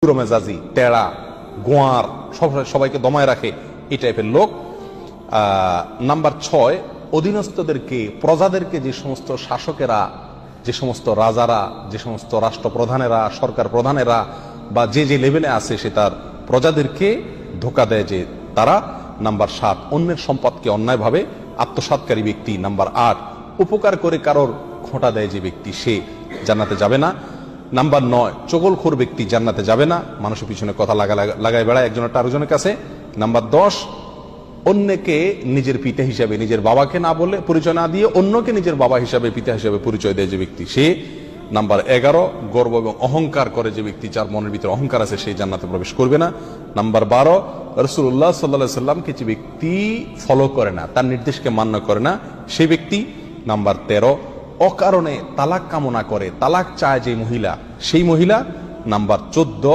মেজাজি, টেড়া, গোয়ার, সবাইকে দমায় রাখে, এই টাইপের লোক। নাম্বার 6, অধীনস্থদেরকে, প্রজাদেরকে যে সমস্ত শাসকেরা, যে সমস্ত রাজারা, যে সমস্ত রাষ্ট্রপ্রধানেরা, সরকার প্রধানেরা বা যে যে লেভেলে আছে সে তার প্রজাদেরকে ধোকা দেয় যে তারা। নাম্বার 7, অন্যের সম্পদকে অন্যায়ভাবে আত্মসাৎকারী ব্যক্তি। নাম্বার 8, উপকার করে কারোর খোঁটা দেয় যে ব্যক্তি, সে জান্নাতে যাবে না। নাম্বার 9, চগলখোর ব্যক্তি জান্নাতে যাবে না, মানুষের পিছনে কথা লাগায় বেড়ায় একজনের আরেকজনের কাছে। নাম্বার 10, অন্যকে নিজের পিতা হিসাবে, নিজের বাবাকে না বলে, পরিচয় না দিয়ে অন্যকে নিজের বাবা হিসাবে, পিতা হিসাবে পরিচয় দেয় যে ব্যক্তি, সে। নাম্বার 11, গর্ব এবং অহংকার করে যে ব্যক্তি, যার মনের ভিতরে অহংকার আছে, সেই জান্নাতে প্রবেশ করবে না। নাম্বার 12, রাসূলুল্লাহ সাল্লাল্লাহু আলাইহি সাল্লামকে যে ব্যক্তি ফলো করে না, তার নির্দেশকে মান্য করে না, সেই ব্যক্তি। নাম্বার 13, অকারণে তালাক কামনা করে, তালাক চায় যে মহিলা, সেই মহিলা। নাম্বার 14,